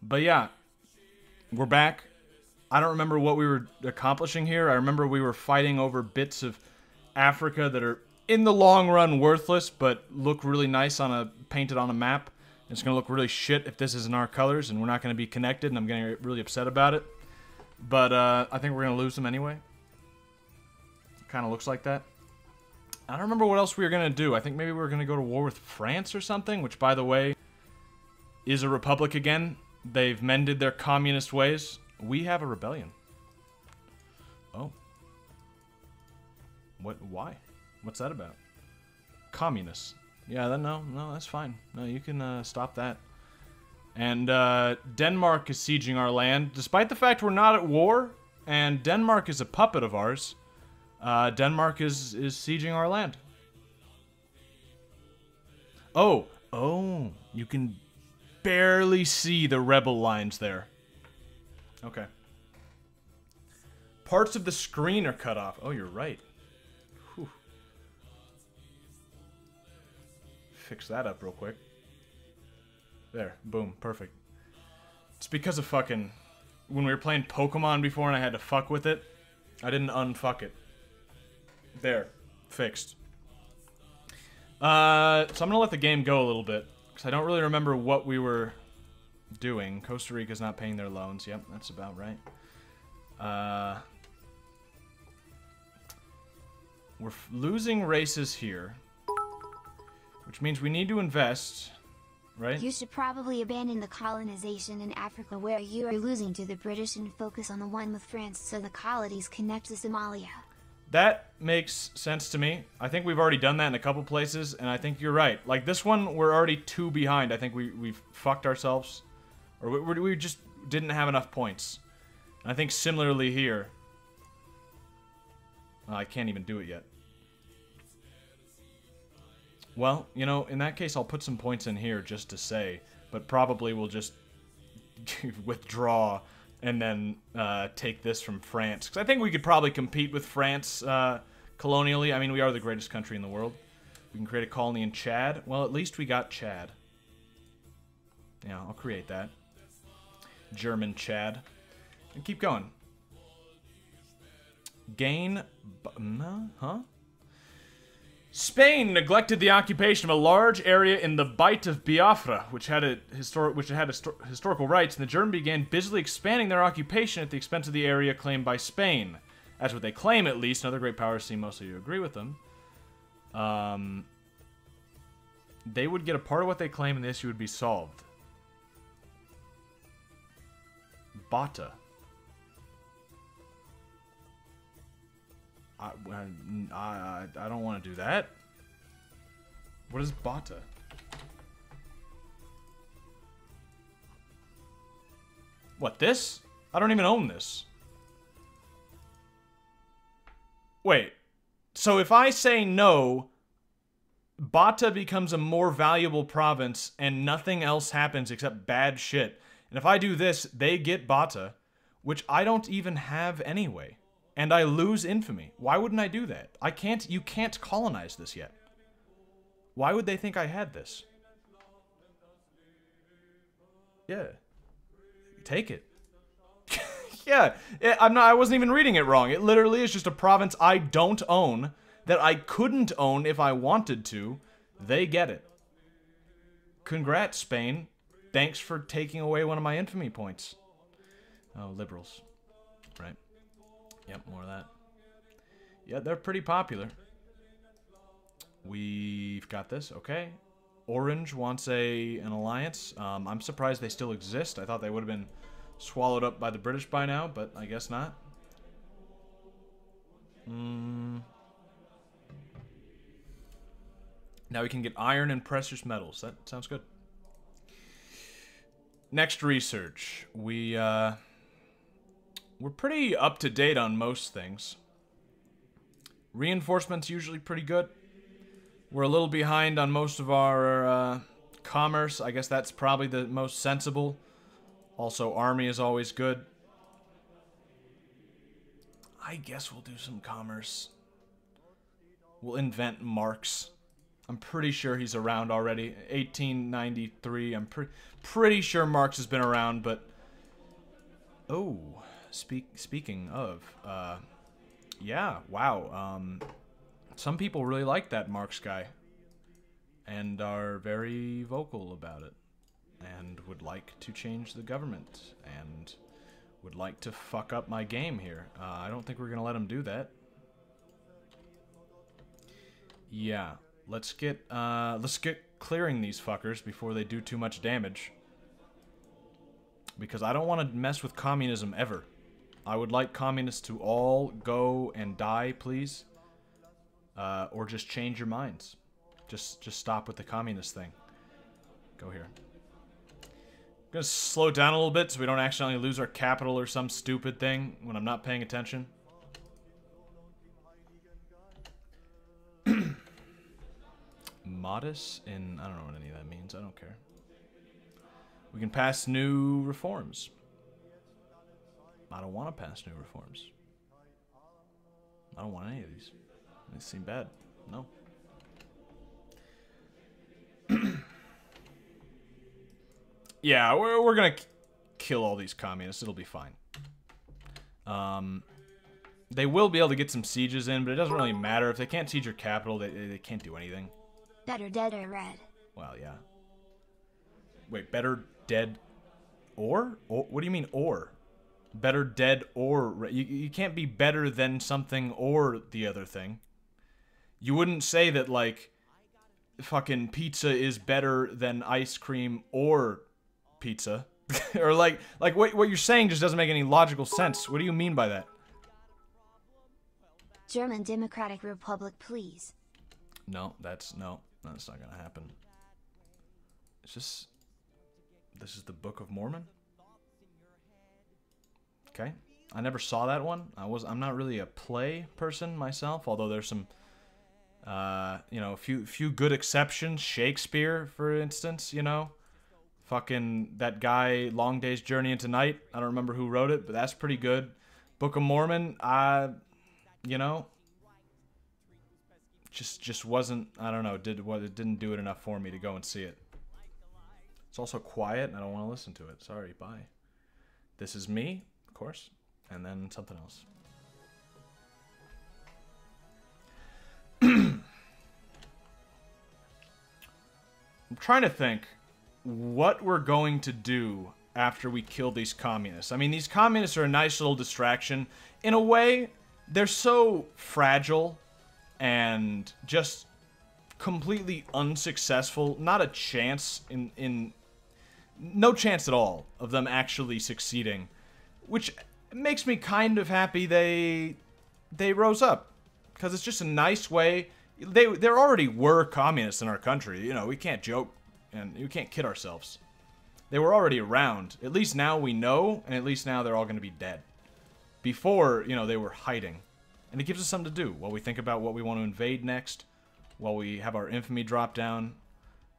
But yeah, we're back. I don't remember what we were accomplishing here. I remember we were fighting over bits of Africa that are, in the long run, worthless, but look really nice painted on a map. It's going to look really shit if this isn't our colors, and we're not going to be connected, and I'm getting really upset about it. But I think we're going to lose them anyway. It kind of looks like that. I don't remember what else we were going to do. I think maybe we were going to go to war with France or something, which, by the way, is a republic again. They've mended their communist ways. We have a rebellion. Oh. What? Why? What's that about? Communists. Yeah, no, that's fine. No, you can stop that. And Denmark is sieging our land, despite the fact we're not at war, and Denmark is a puppet of ours. Denmark is sieging our land. Oh, you can barely see the rebel lines there. Okay. Parts of the screen are cut off. Oh, you're right. Whew. Fix that up real quick. There. Boom. Perfect. It's because of fucking... When we were playing Pokemon before and I had to fuck with it, I didn't unfuck it. There. Fixed. So I'm gonna let the game go a little bit, because I don't really remember what we were doing. Costa Rica's not paying their loans. Yep, that's about right. We're losing races here, which means we need to invest, right? You should probably abandon the colonization in Africa where you are losing to the British and focus on the one with France so the colonies connect to Somalia. That makes sense to me. I think we've already done that in a couple places, and I think you're right. Like, this one, we're already 2 behind. I think we've fucked ourselves. Or we just didn't have enough points. And I think similarly here. I can't even do it yet. Well, you know, in that case, I'll put some points in here just to say. But probably we'll just withdraw and then take this from France. Because I think we could probably compete with France colonially. I mean, we are the greatest country in the world. We can create a colony in Chad. Well, at least we got Chad. Yeah, I'll create that. German Chad. And keep going. Gain... Huh? Spain neglected the occupation of a large area in the Bight of Biafra, which had historical rights, and the Germans began busily expanding their occupation at the expense of the area claimed by Spain. That's what they claim, at least, and other great powers seem mostly to agree with them. They would get a part of what they claim, and the issue would be solved. Bata. I don't want to do that. What is Bata? What, this? I don't even own this. Wait. So if I say no, Bata becomes a more valuable province and nothing else happens except bad shit. And if I do this, they get Bata, which I don't even have anyway. And I lose infamy. Why wouldn't I do that? You can't colonize this yet. Why would they think I had this? Yeah. Take it. Yeah, I wasn't even reading it wrong. It literally is just a province I don't own that I couldn't own if I wanted to. They get it. Congrats, Spain. Thanks for taking away one of my infamy points. Oh, liberals. Right. Yep, more of that. Yeah, they're pretty popular. We've got this, okay. Orange wants an alliance. I'm surprised they still exist. I thought they would have been swallowed up by the British by now, but I guess not. Now we can get iron and precious metals. That sounds good. Next research. We're pretty up to date on most things. Reinforcement's usually pretty good. We're a little behind on most of our commerce. I guess that's probably the most sensible. Also, army is always good. I guess we'll do some commerce. We'll invent marks. I'm pretty sure he's around already. 1893. I'm pretty sure Marx has been around, but oh, speaking of, yeah, wow. Some people really like that Marx guy, and are very vocal about it, and would like to change the government, and would like to fuck up my game here. I don't think we're gonna let him do that. Yeah, let's get clearing these fuckers before they do too much damage. Because I don't want to mess with communism ever. I would like communists to all go and die, please. Or just change your minds. Just stop with the communist thing. Go here. I'm gonna slow down a little bit so we don't accidentally lose our capital or some stupid thing when I'm not paying attention. Modest in... I don't know what any of that means. I don't care. We can pass new reforms. I don't want to pass new reforms. I don't want any of these. They seem bad. No. Yeah, we're gonna kill all these communists. It'll be fine. They will be able to get some sieges in, but it doesn't really matter. If they can't siege your capital, they can't do anything. Better dead or red. Well, yeah. Wait, better dead or? What do you mean or? Better dead or... You can't be better than something or the other thing. You wouldn't say that, like, fucking pizza is better than ice cream or pizza. Or, like what you're saying just doesn't make any logical sense. What do you mean by that? German Democratic Republic, please. No, that's not gonna happen. It's just... This is the Book of Mormon? Okay. I never saw that one. I'm not really a play person myself, although there's some you know, a few good exceptions. Shakespeare, for instance, you know. Fucking that guy, Long Day's Journey into Night. I don't remember who wrote it, but that's pretty good. Book of Mormon, you know, just wasn't, I don't know, it didn't do it enough for me to go and see it. It's also quiet, and I don't want to listen to it. Sorry, bye. This is me, of course, and then something else. I'm trying to think what we're going to do after we kill these communists. I mean, these communists are a nice little distraction. In a way, they're so fragile and just completely unsuccessful. Not a chance no chance at all of them actually succeeding, which makes me kind of happy they rose up, because it's just a nice way. There already were communists in our country, you know, we can't joke and we can't kid ourselves. They were already around. At least now we know, and at least now they're all going to be dead. Before, you know, they were hiding. And it gives us something to do while we think about what we want to invade next, while we have our infamy drop down,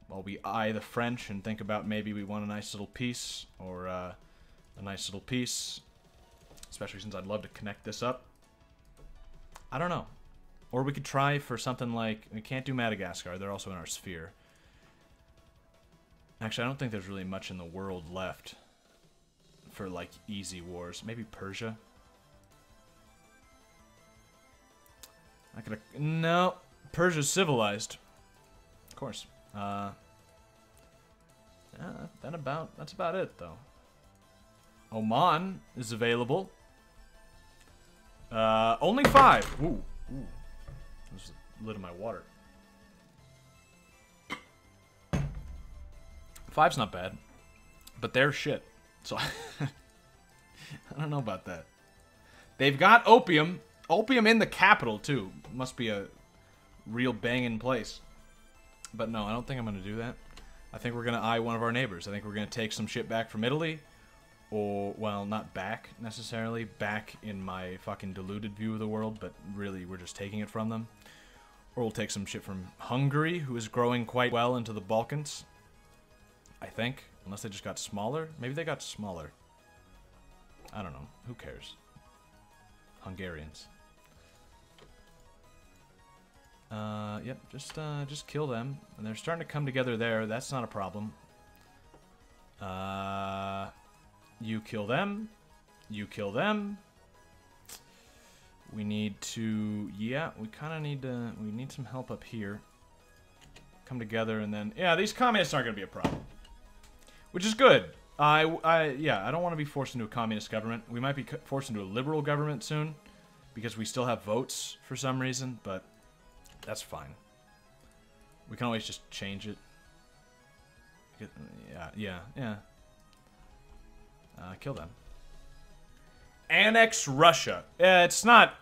while we eye the French and think about maybe we want a nice little peace, or a nice little peace, especially since I'd love to connect this up. I don't know. Or we could try for something like, we can't do Madagascar, they're also in our sphere. Actually, I don't think there's really much in the world left for, like, easy wars. Maybe Persia? I could... No. Persia's civilized. Of course. Yeah, that's about it, though. Oman is available. Only 5. Ooh. There's the lid of my water. 5's not bad, but they're shit. So I don't know about that. They've got opium. Opium in the capital, too. Must be a real banging place. But no, I don't think I'm going to do that. I think we're going to eye one of our neighbors. I think we're going to take some shit back from Italy. Or, well, not back, necessarily. Back in my fucking deluded view of the world, but really we're just taking it from them. Or we'll take some shit from Hungary, who is growing quite well into the Balkans. I think. Unless they just got smaller. Maybe they got smaller. I don't know. Who cares? Hungarians. Yep, just kill them. And they're starting to come together there. That's not a problem. You kill them. You kill them. We need to... Yeah, we kind of need to... We need some help up here. Come together and then... Yeah, these communists aren't going to be a problem. Which is good. Yeah, I don't want to be forced into a communist government. We might be forced into a liberal government soon. Because we still have votes for some reason, but that's fine. We can always just change it. Yeah. Kill them. Annex Russia. It's not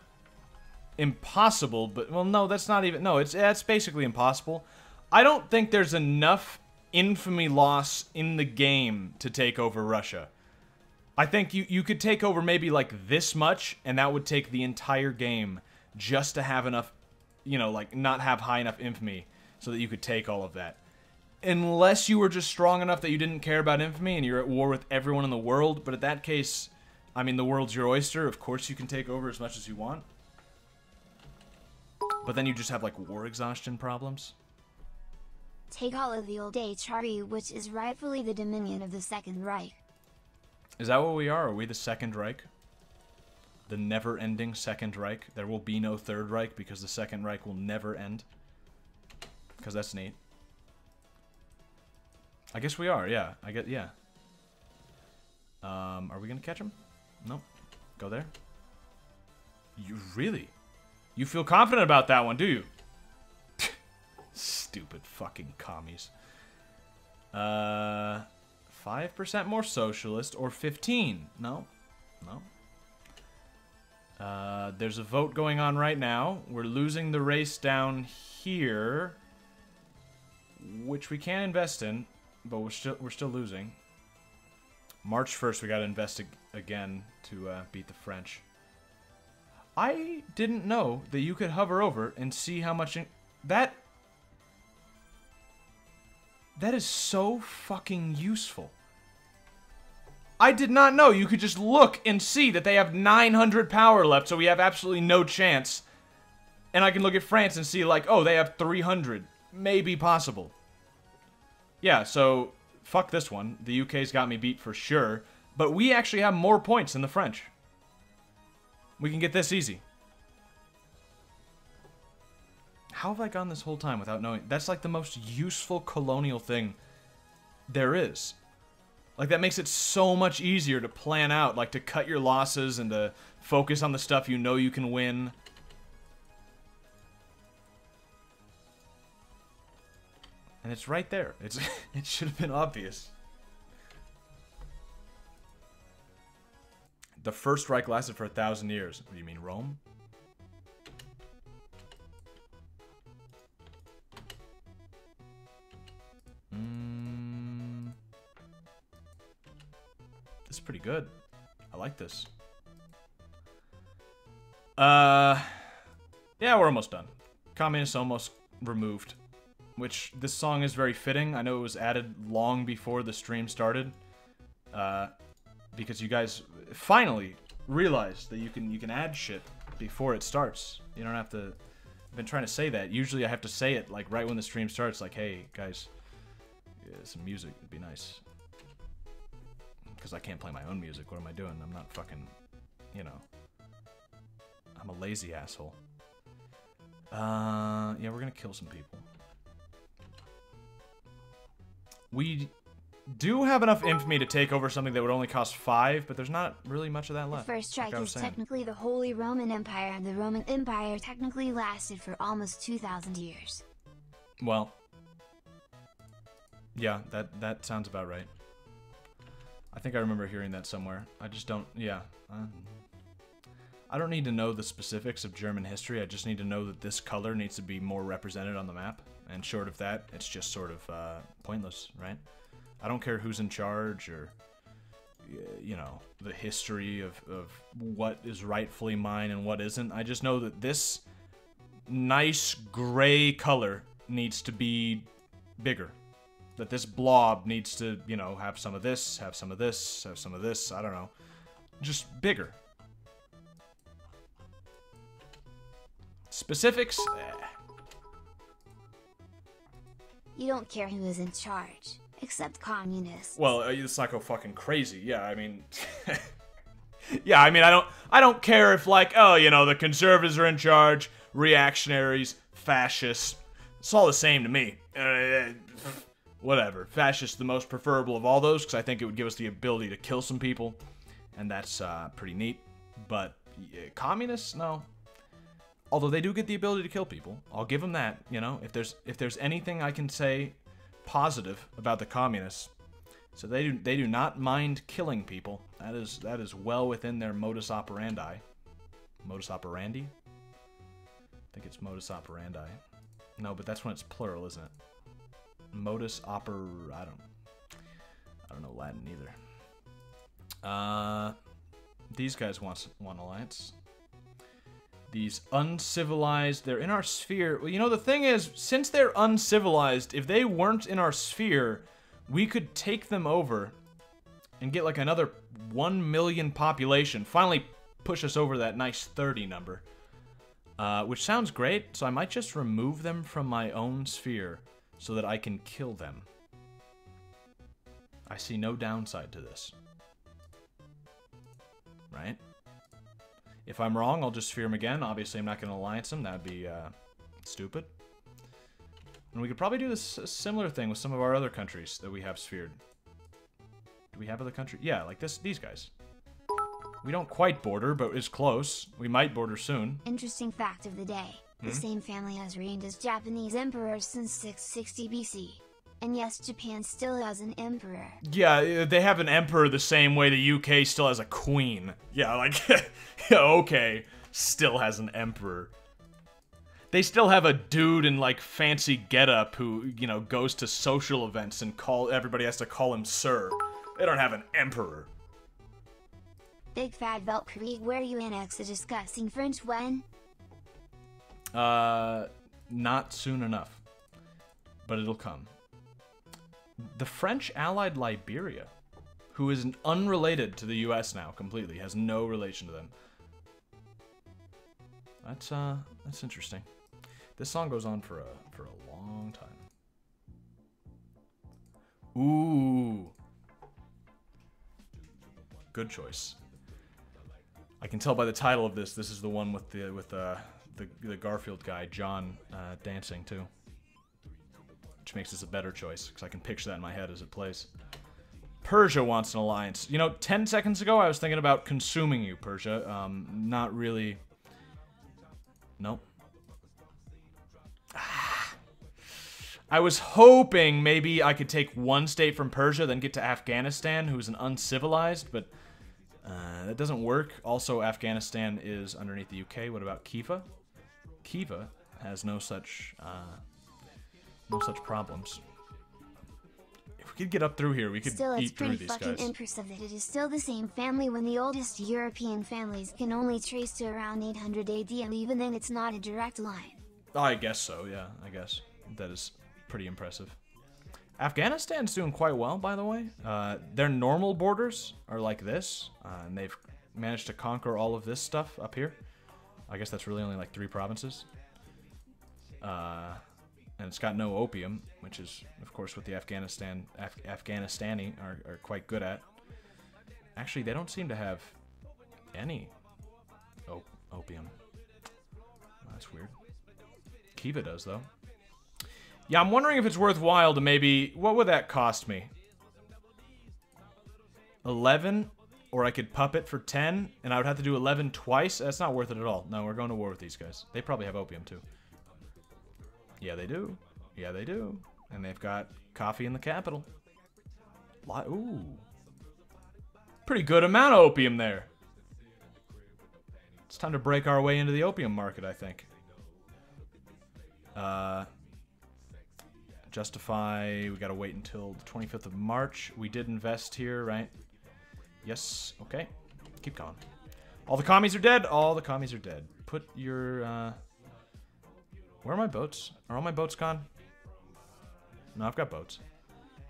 impossible, but... Well, no, that's not even... No, it's basically impossible. I don't think there's enough infamy loss in the game to take over Russia. I think you could take over maybe like this much, and that would take the entire game just to have enough, you know, like not have high enough infamy so that you could take all of that. Unless you were just strong enough that you didn't care about infamy and you're at war with everyone in the world, but at that case, I mean, the world's your oyster. Of course you can take over as much as you want. But then you just have like war exhaustion problems. Take all of the old HRE, which is rightfully the dominion of the Second Reich. Is that what we are? Are we the Second Reich? The never-ending Second Reich? There will be no Third Reich because the Second Reich will never end? Because that's neat. I guess we are, yeah. Yeah. Are we gonna catch him? Nope. Go there. You really? You feel confident about that one, do you? Stupid fucking commies. 5% more socialist or 15? No. There's a vote going on right now. We're losing the race down here, which we can invest in, but we're still losing. March 1st, we gotta invest again to beat the French. I didn't know that you could hover over and see how much... That is so fucking useful. I did not know you could just look and see that they have 900 power left, so we have absolutely no chance. And I can look at France and see, like, oh, they have 300. Maybe possible. Yeah, so, fuck this one. The UK's got me beat for sure. But we actually have more points than the French. We can get this easy. How have I gone this whole time without knowing? That's like the most useful colonial thing there is. Like, that makes it so much easier to plan out, like, to cut your losses and to focus on the stuff you know you can win. And it's right there. It should have been obvious. The First Reich lasted for 1,000 years. What do you mean, Rome? This is pretty good. I like this. Yeah, we're almost done. Communists almost removed. Which, this song is very fitting. I know it was added long before the stream started. Because you guys finally realized that you can add shit before it starts. You don't have to... I've been trying to say that. Usually I have to say it, like, right when the stream starts. Like, hey, guys, yeah, some music would be nice. Because I can't play my own music. What am I doing? I'm not fucking... You know. I'm a lazy asshole. Yeah, we're gonna kill some people. We do have enough infamy to take over something that would only cost 5, but there's not really much of that left. The First Reich is technically the Holy Roman Empire, and the Roman Empire technically lasted for almost 2,000 years. Well, yeah, that sounds about right. I think I remember hearing that somewhere. I just don't, yeah. I don't need to know the specifics of German history. I just need to know that this color needs to be more represented on the map. And short of that, it's just sort of pointless, right? I don't care who's in charge or, you know, the history of what is rightfully mine and what isn't. I just know that this nice gray color needs to be bigger. That this blob needs to, you know, have some of this, have some of this, have some of this, I don't know. Just bigger. Specifics? You don't care who is in charge, except communists. Well, let's not go fucking crazy. Yeah, I mean... yeah, I mean, I don't care if, like, oh, you know, the conservatives are in charge, reactionaries, fascists. It's all the same to me. Whatever. Fascist the most preferable of all those, because I think it would give us the ability to kill some people, and that's pretty neat. But communists, no. Although they do get the ability to kill people, I'll give them that. You know, if there's anything I can say positive about the communists, so they do not mind killing people. That is well within their modus operandi. Modus operandi? I think it's modus operandi. No, but that's when it's plural, isn't it? Modus I don't know Latin either. These guys want alliance. These uncivilized, they're in our sphere. Well, you know, the thing is, since they're uncivilized, if they weren't in our sphere, we could take them over and get like another 1 million population. Finally push us over that nice 30 number. Which sounds great, so I might just remove them from my own sphere so that I can kill them. I see no downside to this. Right? If I'm wrong, I'll just sphere them again. Obviously, I'm not going to alliance them. That would be stupid. And we could probably do this similar thing with some of our other countries that we have sphered. Do we have other countries? Yeah, like these guys. We don't quite border, but it's close. We might border soon. Interesting fact of the day. The same family has reigned as Japanese emperors since 660 BC. And yes, Japan still has an emperor. Yeah, they have an emperor the same way the UK still has a queen. Yeah, like, yeah, okay, still has an emperor. They still have a dude in, like, fancy getup who, you know, goes to social events and everybody has to call him sir. They don't have an emperor. Big Fat Valkyrie, where you annex a discussing French when? Not soon enough. But it'll come. The French allied Liberia, who is unrelated to the US now completely, has no relation to them. That's interesting. This song goes on for a long time. Ooh. Good choice. I can tell by the title of this is the one with the Garfield guy, John, dancing too. Which makes this a better choice, because I can picture that in my head as it plays. Persia wants an alliance. You know, 10 seconds ago I was thinking about consuming you, Persia. Not really. Nope. I was hoping maybe I could take one state from Persia, then get to Afghanistan, who's an uncivilized, but that doesn't work. Also, Afghanistan is underneath the UK. What about Khiva? Khiva has no such problems. If we could get up through here, we could eat through these guys. Still, it's pretty fucking impressive that it is still the same family when the oldest European families can only trace to around 800 AD, and even then it's not a direct line. I guess so, yeah, I guess. That is pretty impressive. Afghanistan's doing quite well, by the way. Their normal borders are like this, and they've managed to conquer all of this stuff up here. I guess that's really only like 3 provinces. And it's got no opium, which is, of course, what the Afghanistani are quite good at. Actually, they don't seem to have any opium. That's weird. Khiva does, though. Yeah, I'm wondering if it's worthwhile to maybe... What would that cost me? 11? Or I could puppet for 10, and I would have to do 11 twice? That's not worth it at all. No, we're going to war with these guys. They probably have opium, too. Yeah, they do. Yeah, they do. And they've got coffee in the capital. Ooh. Pretty good amount of opium there. It's time to break our way into the opium market, I think. Justify, we gotta wait until the 25th of March. We did invest here, right? Yes, okay. Keep going. All the commies are dead. All the commies are dead. Put your, where are my boats? Are all my boats gone? No, I've got boats.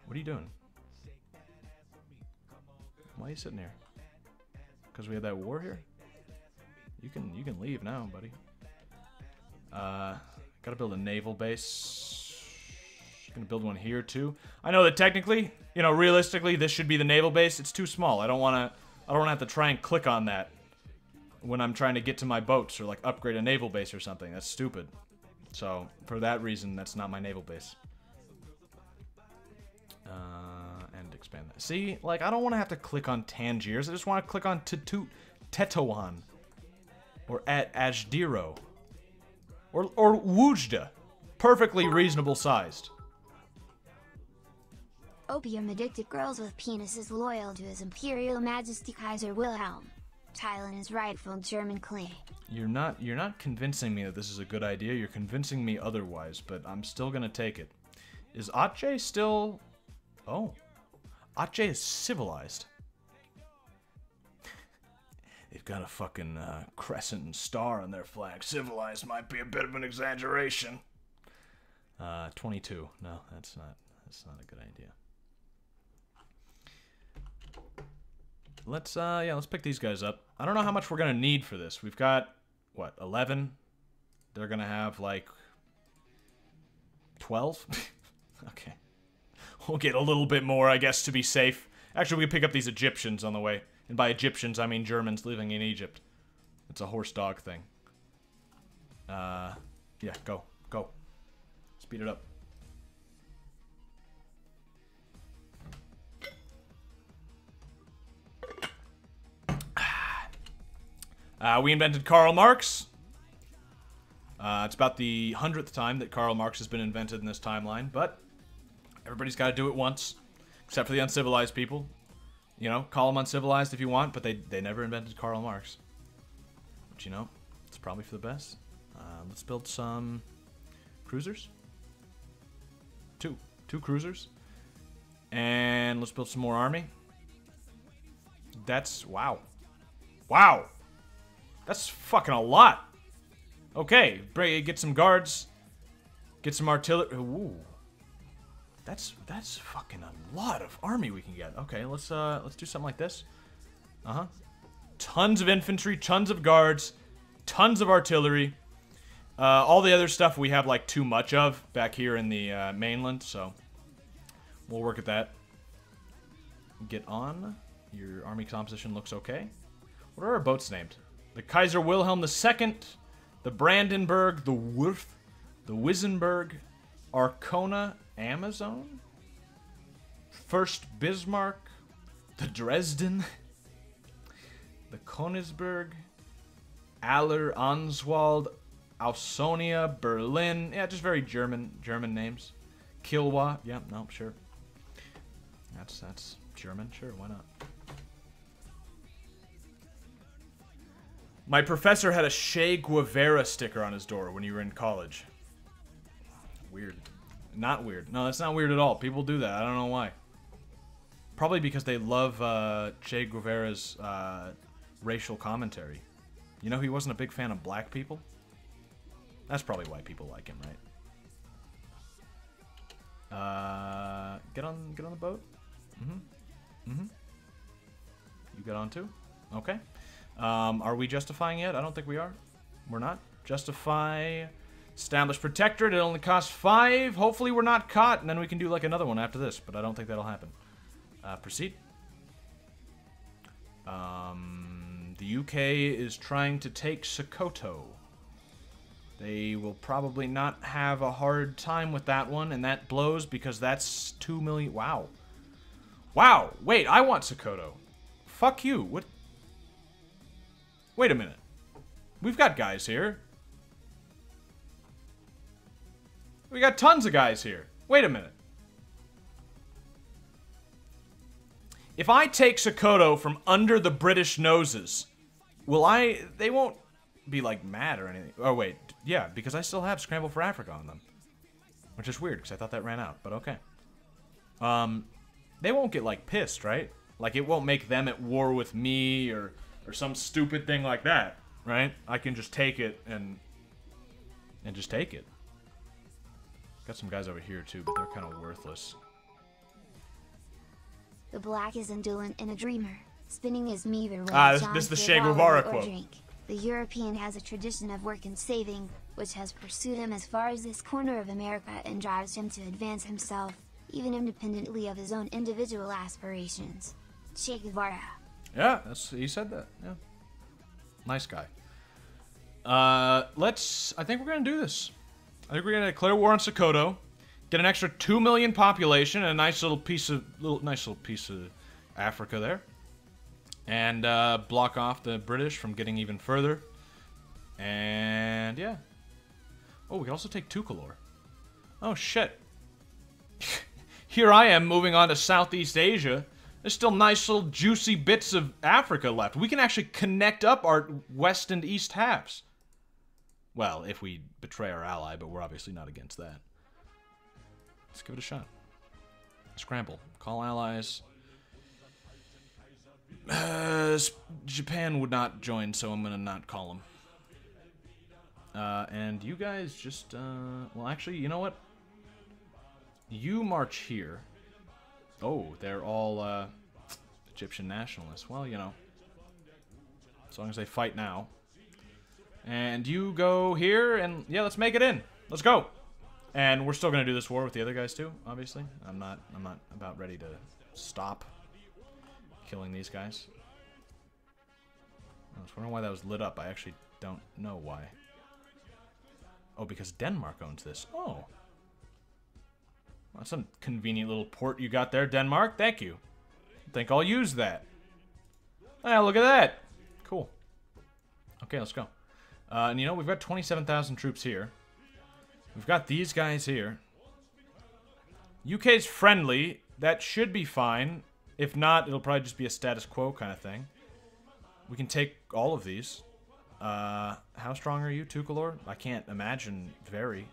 What are you doing? Why are you sitting here? Because we had that war here? You can leave now, buddy. Gotta build a naval base. Gonna build one here too. I know that technically, you know, realistically, this should be the naval base. It's too small. I don't want to have to try and click on that when I'm trying to get to my boats or like upgrade a naval base or something. That's stupid. So for that reason, that's not my naval base. And expand that. See, like I don't want to have to click on Tangiers. I just want to click on Tetuan or at Ajdiro or Wujda. Perfectly reasonable sized. Opium-addicted girls with penises loyal to His Imperial Majesty Kaiser Wilhelm. Thailand is rightful German claim. You're not convincing me that this is a good idea. You're convincing me otherwise, but I'm still gonna take it. Is Aceh still... Oh. Aceh is civilized. They've got a fucking crescent and star on their flag. Civilized might be a bit of an exaggeration. 22. No, that's not a good idea. Let's pick these guys up. I don't know how much we're gonna need for this. We've got, what, 11? They're gonna have, like, 12? Okay. We'll get a little bit more, I guess, to be safe. Actually, we can pick up these Egyptians on the way. And by Egyptians, I mean Germans living in Egypt. It's a horse-dog thing. Yeah, go. Go. Speed it up. We invented Karl Marx. It's about the 100th time that Karl Marx has been invented in this timeline, but everybody's got to do it once, except for the uncivilized people. You know, call them uncivilized if you want, but they never invented Karl Marx. But you know, it's probably for the best. Let's build some cruisers. Two cruisers. And let's build some more army. That's, wow. Wow! That's fucking a lot. Okay, get some guards. Get some artillery. Ooh. That's fucking a lot of army we can get. Okay, let's do something like this. Tons of infantry, tons of guards, tons of artillery. All the other stuff we have like too much of back here in the mainland, so we'll work at that. Get on. Your army composition looks okay. What are our boats named? The Kaiser Wilhelm II, the Brandenburg, the Wurf, the Wissenberg, Arcona, Amazon, First Bismarck, the Dresden, the Königsberg, Aller, Answald, Ausonia, Berlin. Yeah, just very German names. Kilwa. Yeah, no, sure. That's German. Sure, why not? My professor had a Che Guevara sticker on his door when you were in college. Weird. Not weird. No, that's not weird at all. People do that. I don't know why. Probably because they love Che Guevara's racial commentary. You know, he wasn't a big fan of black people. That's probably why people like him, right? Get on the boat. You get on too? Okay. Are we justifying yet? I don't think we are. We're not. Justify. Establish protectorate. It only costs 5. Hopefully we're not caught, and then we can do like another one after this, but I don't think that'll happen. Proceed. The UK is trying to take Sokoto. They will probably not have a hard time with that one, and that blows because that's 2 million. Wow. Wow. Wait, I want Sokoto. Fuck you. What? Wait a minute. We've got guys here. We got tons of guys here. Wait a minute. If I take Sokoto from under the British noses, they won't be like mad or anything. Oh wait, yeah, because I still have Scramble for Africa on them. Which is weird, because I thought that ran out, but okay. They won't get like pissed, right? Like it won't make them at war with me or some stupid thing like that, right? I can just take it and just take it. Got some guys over here too, but they're kind of worthless. The black is indolent and a dreamer, spinning his meager this is the Che Guevara quote. The European has a tradition of work and saving, which has pursued him as far as this corner of America and drives him to advance himself, even independently of his own individual aspirations. Che Guevara. Yeah, he said that. Yeah, nice guy. I think we're gonna do this. I think we're gonna declare war on Sokoto, get an extra 2 million population, and a nice little piece of Africa there, and block off the British from getting even further. And yeah. Oh, we can also take Tukalor. Oh shit. Here I am moving on to Southeast Asia. There's still nice little juicy bits of Africa left. We can actually connect up our west and east halves. Well, if we betray our ally, but we're obviously not against that. Let's give it a shot. Scramble. Call allies. Japan would not join, so I'm going to not call them. And you guys just, well, actually, you know what? You march here. Oh, they're all, Egyptian nationalists. Well, you know, as long as they fight now. And you go here, and yeah, let's make it in. Let's go. And we're still gonna do this war with the other guys too, obviously. I'm not about ready to stop killing these guys. I was wondering why that was lit up. I actually don't know why. Oh, because Denmark owns this. Oh. That's some convenient little port you got there, Denmark. Thank you. I think I'll use that. Ah, look at that. Cool. Okay, let's go. And you know, we've got 27,000 troops here. We've got these guys here. UK's friendly. That should be fine. If not, it'll probably just be a status quo kind of thing. We can take all of these. How strong are you, Tukalor? I can't imagine very.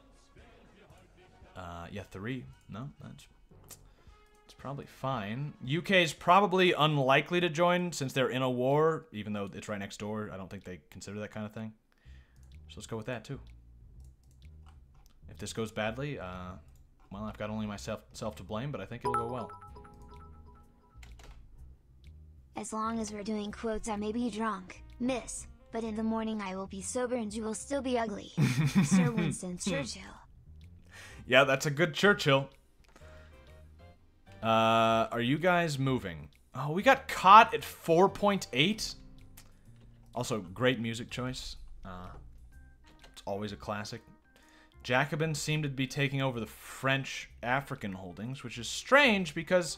Yeah, 3. No, that's probably fine. UK's probably unlikely to join since they're in a war, even though it's right next door. I don't think they consider that kind of thing. So let's go with that too. If this goes badly, well, I've got only myself to blame, but I think it'll go well. As long as we're doing quotes, I may be drunk, miss, but in the morning I will be sober and you will still be ugly. Sir Winston Churchill. Yeah, that's a good Churchill. Are you guys moving? Oh, we got caught at 4.8. Also, great music choice. It's always a classic. Jacobins seem to be taking over the French African holdings, which is strange because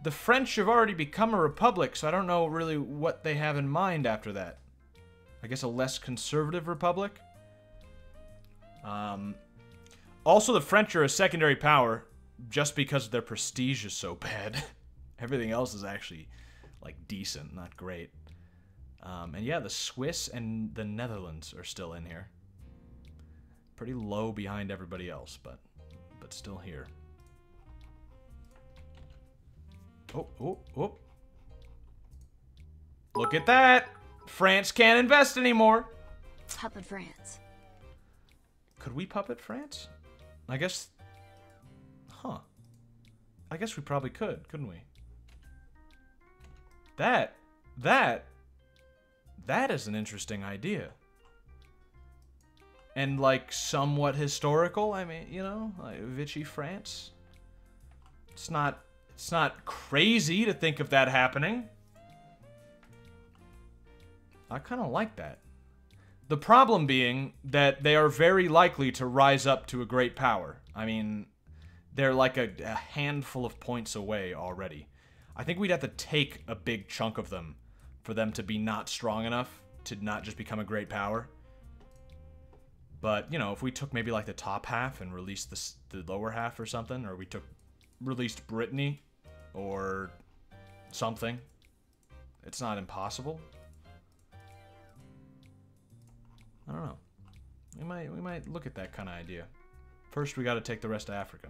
the French have already become a republic, so I don't know really what they have in mind after that. I guess a less conservative republic? Also, the French are a secondary power just because their prestige is so bad. Everything else is actually, like, decent, not great. And yeah, the Swiss and the Netherlands are still in here. Pretty low behind everybody else, but still here. Oh. Look at that! France can't invest anymore! Puppet France. Could we puppet France? I guess... Huh. I guess we probably could, couldn't we? That is an interesting idea. And, like, somewhat historical. I mean, you know, like Vichy France. It's not crazy to think of that happening. I kind of like that. The problem being that they are very likely to rise up to a great power. I mean, they're like a handful of points away already. I think we'd have to take a big chunk of them for them to be not strong enough to not just become a great power. But, you know, if we took maybe like the top half and released the lower half or something, or we released Brittany or something, it's not impossible. I don't know. We might look at that kind of idea. First, we got to take the rest of Africa.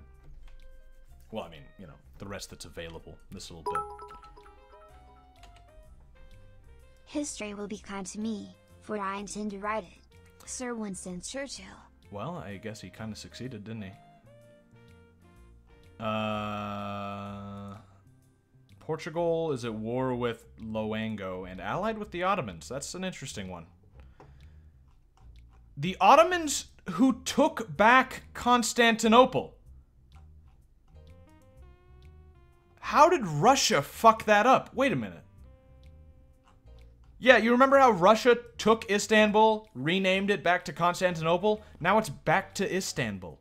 Well, I mean, you know, the rest that's available. This little bit. History will be kind to me, for I intend to write it. Sir Winston Churchill. Well, I guess he kind of succeeded, didn't he? Portugal is at war with Loango and allied with the Ottomans. That's an interesting one. The Ottomans who took back Constantinople. How did Russia fuck that up? Wait a minute. Yeah, you remember how Russia took Istanbul, renamed it back to Constantinople? Now it's back to Istanbul.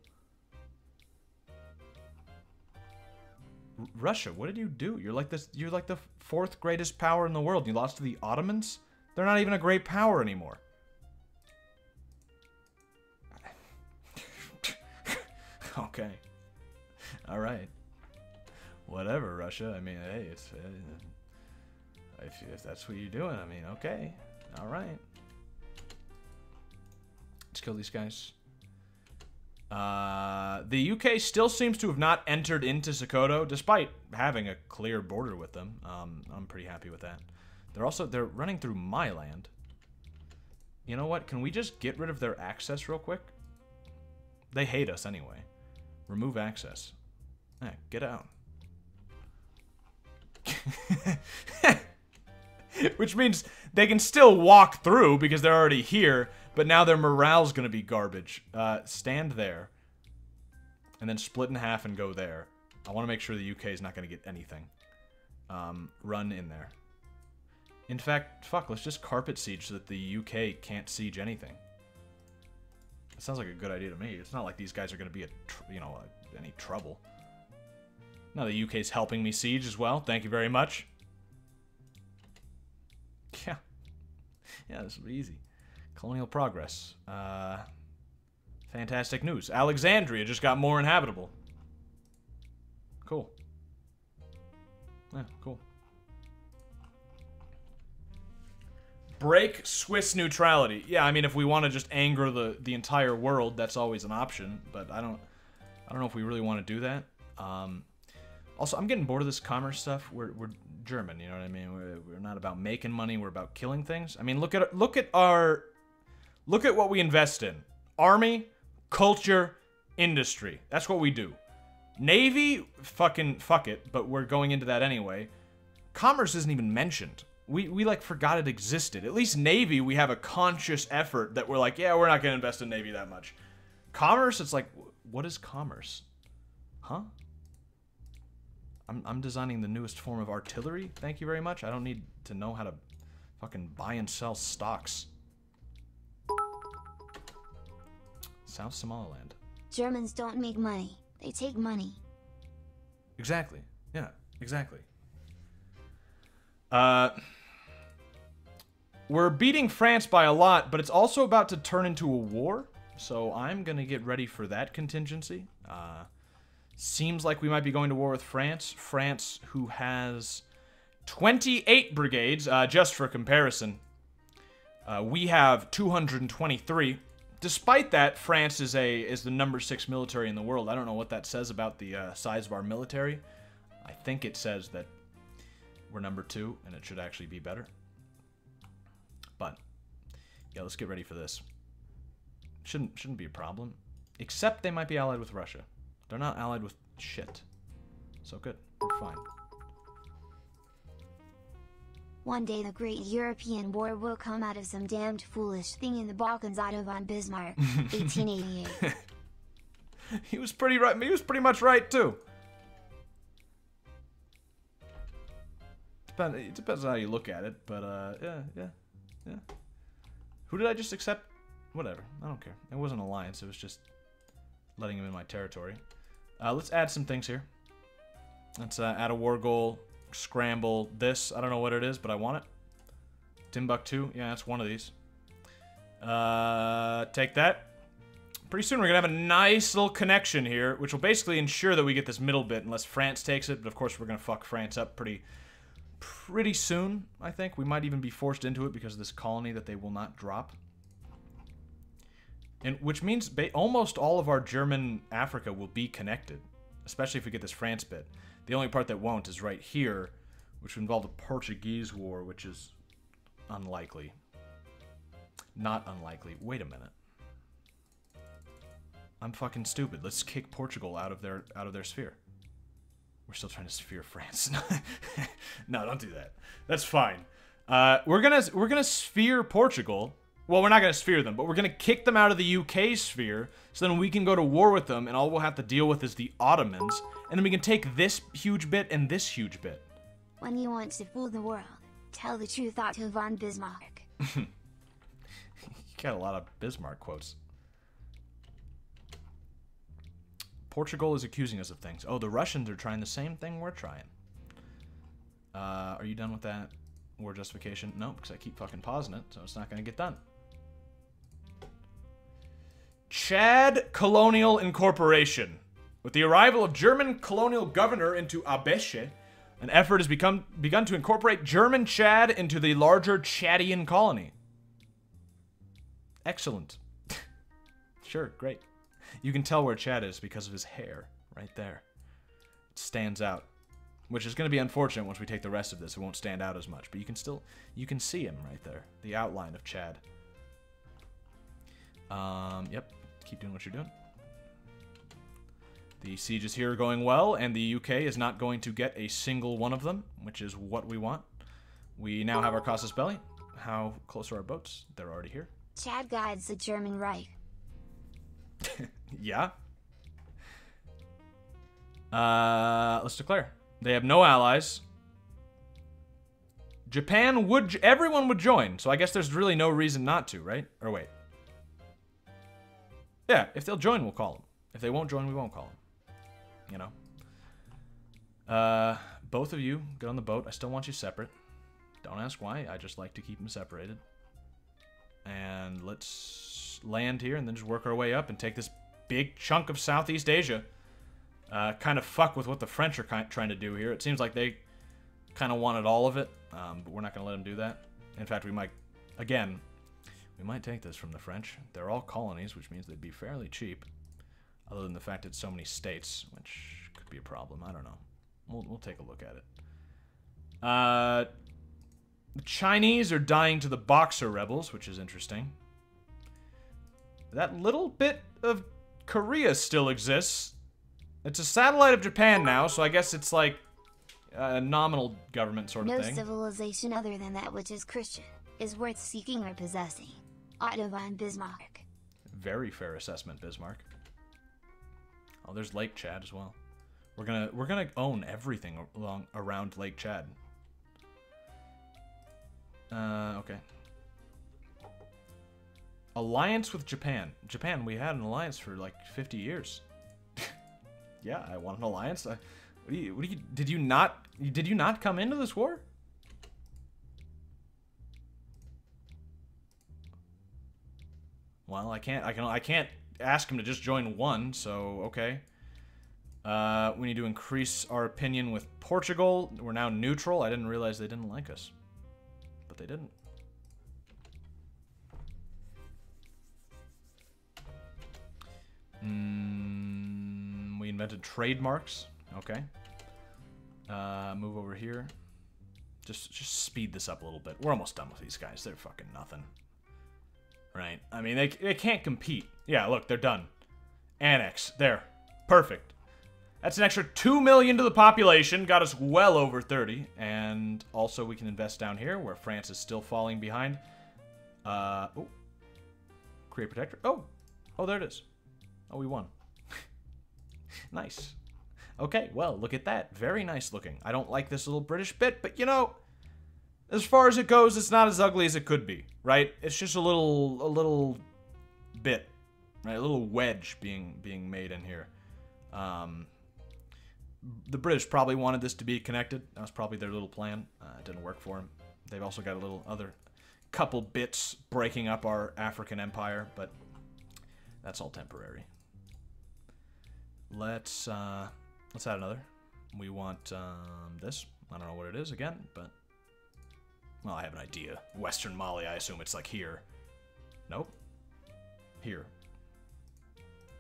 Russia, what did you do? You're like this. You're like the fourth greatest power in the world. You lost to the Ottomans? They're not even a great power anymore. Okay. All right. Whatever, Russia. I mean, hey, it's if that's what you're doing, I mean, okay. All right. Let's kill these guys. The UK still seems to have not entered into Sokoto, despite having a clear border with them. I'm pretty happy with that. They're running through my land. You know what? Can we just get rid of their access real quick? They hate us anyway. Remove access. Eh, get out. Which means they can still walk through because they're already here, but now their morale's gonna be garbage. Stand there. And then split in half and go there. I want to make sure the UK is not gonna get anything. Run in there. In fact, fuck, let's just carpet siege so that the UK can't siege anything. That sounds like a good idea to me. It's not like these guys are gonna be any trouble. Now the UK's helping me siege as well. Thank you very much. Yeah, this will be easy. Colonial progress. Fantastic news. Alexandria just got more inhabitable. Cool. Yeah, cool. Break Swiss neutrality. Yeah, I mean, if we want to just anger the entire world, that's always an option. But I don't know if we really want to do that. Also, I'm getting bored of this commerce stuff. We're German, you know what I mean? We're not about making money. We're about killing things. I mean, look at what we invest in: army, culture, industry. That's what we do. Navy, fuck it. But we're going into that anyway. Commerce isn't even mentioned. We like forgot it existed. At least Navy, we have a conscious effort that we're like, yeah, we're not gonna invest in Navy that much. Commerce, it's like, what is commerce? Huh? I'm designing the newest form of artillery. Thank you very much. I don't need to know how to fucking buy and sell stocks. South Somaliland. Germans don't make money. They take money. Exactly. Yeah, exactly. We're beating France by a lot, but it's also about to turn into a war. So I'm going to get ready for that contingency. Seems like we might be going to war with France. France, who has 28 brigades, just for comparison. We have 223. Despite that, France is the number 6 military in the world. I don't know what that says about the size of our military. I think it says that we're number 2, and it should actually be better. But yeah, let's get ready for this. Shouldn't be a problem. Except they might be allied with Russia. They're not allied with shit. So good. We're fine. One day the Great European War will come out of some damned foolish thing in the Balkans. Otto von Bismarck, 1888. He was pretty right. He was pretty much right too. It depends on how you look at it, but yeah. Who did I just accept? Whatever. I don't care. It wasn't an alliance. It was just letting him in my territory. Let's add some things here. Let's add a war goal. Scramble this. I don't know what it is, but I want it. Timbuktu. Yeah, that's one of these. Take that. Pretty soon we're going to have a nice little connection here, which will basically ensure that we get this middle bit, unless France takes it. But of course we're going to fuck France up pretty soon, I think. We might even be forced into it because of this colony that they will not drop. And which means almost all of our German Africa will be connected, especially if we get this France bit. The only part that won't is right here, which would involve the Portuguese War, which is unlikely. Not unlikely. Wait a minute. I'm fucking stupid. Let's kick Portugal out of their sphere. We're still trying to sphere France. No, don't do that. That's fine. We're gonna sphere Portugal, Well, we're not going to sphere them, but we're going to kick them out of the UK sphere, so then we can go to war with them, and all we'll have to deal with is the Ottomans, and then we can take this huge bit and this huge bit. When you want to fool the world, tell the truth, Otto von Bismarck. You got a lot of Bismarck quotes. Portugal is accusing us of things. Oh, the Russians are trying the same thing we're trying. Are you done with that war justification? No, because I keep fucking pausing it, so it's not going to get done. Chad Colonial Incorporation. With the arrival of German colonial governor into Abeshe, an effort has begun to incorporate German Chad into the larger Chadian colony. Excellent. Sure, great. You can tell where Chad is because of his hair, right there. It stands out. Which is going to be unfortunate once we take the rest of this. It won't stand out as much, but you can see him right there. The outline of Chad. Yep. Keep doing what you're doing. The sieges here are going well, and the UK is not going to get a single one of them, which is what we want. We now have our casus belli. How close are our boats? They're already here. Chad guides the German Reich. Yeah. Let's declare. They have no allies. Japan would... Everyone would join, so I guess there's really no reason not to, right? Or wait. Yeah, if they'll join, we'll call them. If they won't join, we won't call them. You know? Both of you, get on the boat. I still want you separate. Don't ask why. I just like to keep them separated. And let's land here and then just work our way up and take this big chunk of Southeast Asia. Kind of fuck with what the French are trying to do here. It seems like they kind of wanted all of it, but we're not going to let them do that. In fact, we might, again, we might take this from the French. They're all colonies, which means they'd be fairly cheap, other than the fact it's so many states, which could be a problem. I don't know. We'll take a look at it. The Chinese are dying to the Boxer rebels, which is interesting. That little bit of Korea still exists. It's a satellite of Japan now, so I guess it's like a nominal government sort of thing. No civilization other than that which is Christian is worth seeking or possessing. Otto von Bismarck. Very fair assessment, Bismarck. Oh, there's Lake Chad as well. We're gonna own everything around Lake Chad. Okay. Alliance with Japan. Japan, we had an alliance for like 50 years. Yeah, I want an alliance. Did you not come into this war? Well, I can't ask him to just join one, so okay. We need to increase our opinion with Portugal. We're now neutral. I didn't realize they didn't like us. But they didn't. We invented trademarks. Okay. Move over here. Just speed this up a little bit. We're almost done with these guys. They're fucking nothing. Right? I mean, they can't compete. Yeah, look, they're done. Annex. There. Perfect. That's an extra 2 million to the population. Got us well over 30. And also we can invest down here where France is still falling behind. Oh. Create protector. Oh. Oh, there it is. Oh, we won. Nice. Okay, well, look at that. Very nice looking. I don't like this little British bit, but you know, as far as it goes, it's not as ugly as it could be, right? It's just a little bit, right? A little wedge being made in here. The British probably wanted this to be connected. That was probably their little plan. It didn't work for them. They've also got a little other couple bits breaking up our African empire, but that's all temporary. Let's add another. We want this. I don't know what it is again, but well, I have an idea. Western Mali, I assume it's like here. Nope. Here.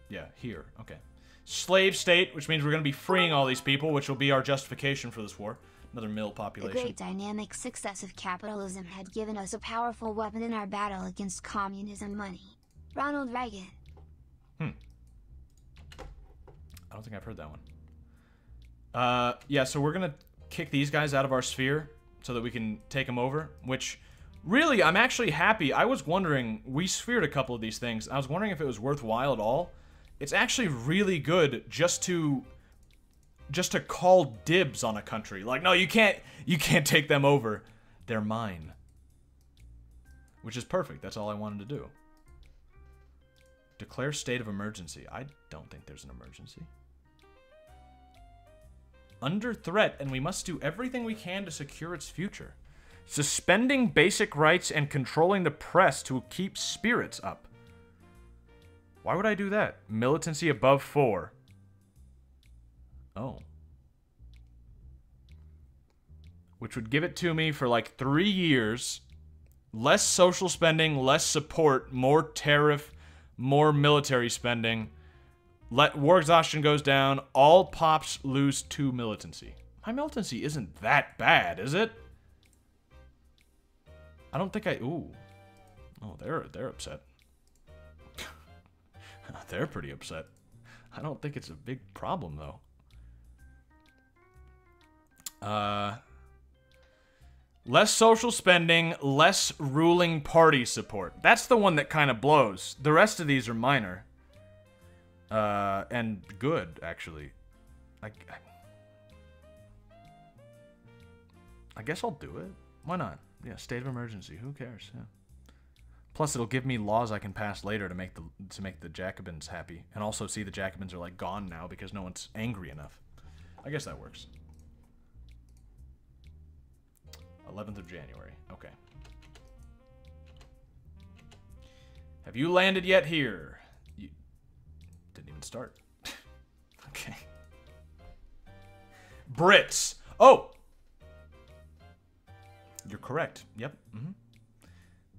Yeah, here. Okay. Slave state, which means we're going to be freeing all these people, which will be our justification for this war. Another mill population. The great dynamic success of capitalism had given us a powerful weapon in our battle against communism money. Ronald Reagan. I don't think I've heard that one. Yeah, so we're going to kick these guys out of our sphere so that we can take them over, which Really, I'm actually happy. I was wondering, we sphered a couple of these things. I was wondering if it was worthwhile at all. It's actually really good just to call dibs on a country. Like, no, you can't take them over. They're mine. Which is perfect. That's all I wanted to do. Declare state of emergency. I don't think there's an emergency. Under threat, and we must do everything we can to secure its future. Suspending basic rights and controlling the press to keep spirits up. Why would I do that? Militancy above 4. Oh. Which would give it to me for like 3 years. Less social spending, less support, more tariff, more military spending. Let war exhaustion goes down. All pops lose 2 militancy. My militancy isn't that bad, is it? I don't think I... Ooh. Oh, they're upset. They're pretty upset. I don't think it's a big problem, though. Less social spending, less ruling party support. That's the one that kind of blows. The rest of these are minor. And good, actually. I guess I'll do it. Why not? Yeah, state of emergency. Who cares? Yeah. Plus, it'll give me laws I can pass later to make the Jacobins happy, and also see the Jacobins are like gone now because no one's angry enough. I guess that works. 11th of January. Okay. Have you landed yet here? You didn't even start. Okay. Brits. Oh! You're correct. Yep. Mm-hmm.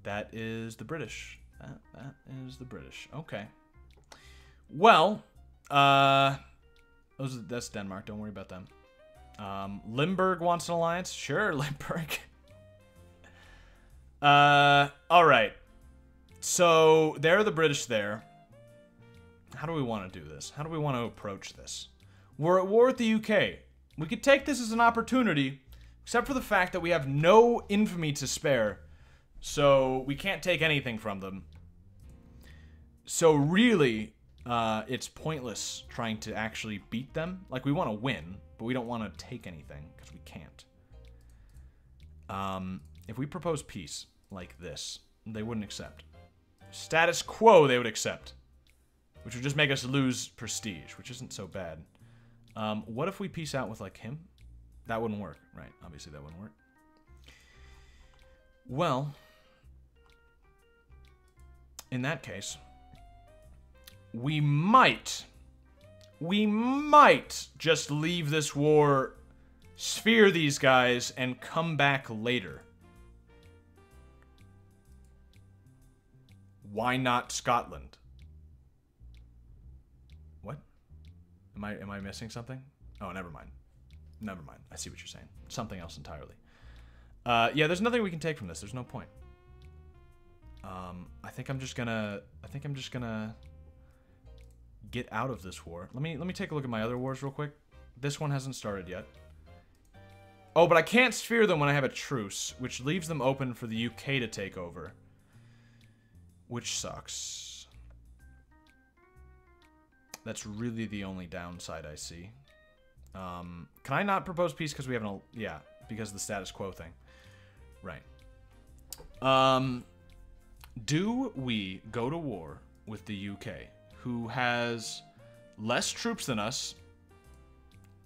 That is the British. That is the British. Okay. Well, that's Denmark. Don't worry about them. Limburg wants an alliance. Sure, Limburg. All right. So there are the British there. How do we want to do this? How do we want to approach this? We're at war with the UK. We could take this as an opportunity, except for the fact that we have no infamy to spare. So we can't take anything from them. So really, it's pointless trying to actually beat them. Like, we want to win, but we don't want to take anything, because we can't. If we propose peace, like this, they wouldn't accept. Status quo, they would accept. Which would just make us lose prestige, which isn't so bad. What if we peace out with, like, him? That wouldn't work, right? Obviously, that wouldn't work. Well, in that case, we might just leave this war, sphere these guys, and come back later. Why not Scotland? What? Am I missing something? Oh, never mind. Never mind. I see what you're saying. Something else entirely. Yeah, there's nothing we can take from this. There's no point. I think I'm just gonna get out of this war. Let me take a look at my other wars real quick. This one hasn't started yet. Oh, but I can't sphere them when I have a truce, which leaves them open for the UK to take over. Which sucks. That's really the only downside I see. Can I not propose peace because we have an... Yeah, because of the status quo thing. Right. Do we go to war with the UK, who has less troops than us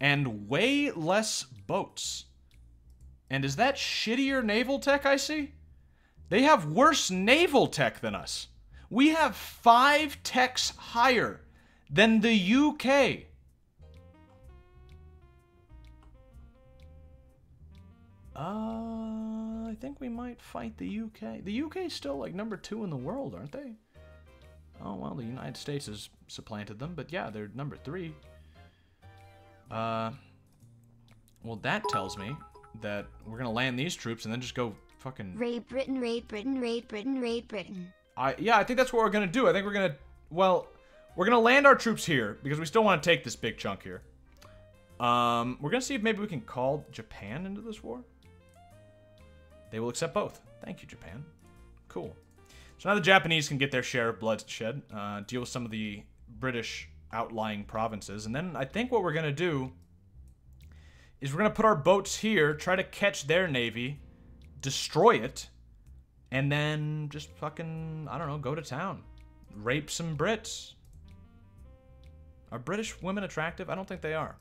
and way less boats? And is that shittier naval tech I see? They have worse naval tech than us. We have 5 techs higher than the UK. I think we might fight the UK. The UK is still like number 2 in the world, aren't they? Oh, well, the United States has supplanted them, but yeah, they're number 3. Well, that tells me that we're gonna land these troops and then just go fucking... Raid Britain, raid Britain, raid Britain, raid Britain. Yeah, I think that's what we're gonna do. I think we're gonna... Well, we're gonna land our troops here, because we still want to take this big chunk here. We're gonna see if maybe we can call Japan into this war. They will accept both. Thank you, Japan. Cool. So now the Japanese can get their share of bloodshed, deal with some of the British outlying provinces, and then I think what we're going to do is we're going to put our boats here, try to catch their navy, destroy it, and then just fucking, I don't know, go to town. Rape some Brits. Are British women attractive? I don't think they are.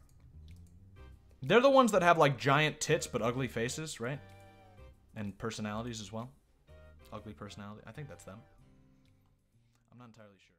They're the ones that have, like, giant tits but ugly faces, right? And personalities as well. Ugly personality. I think that's them. I'm not entirely sure.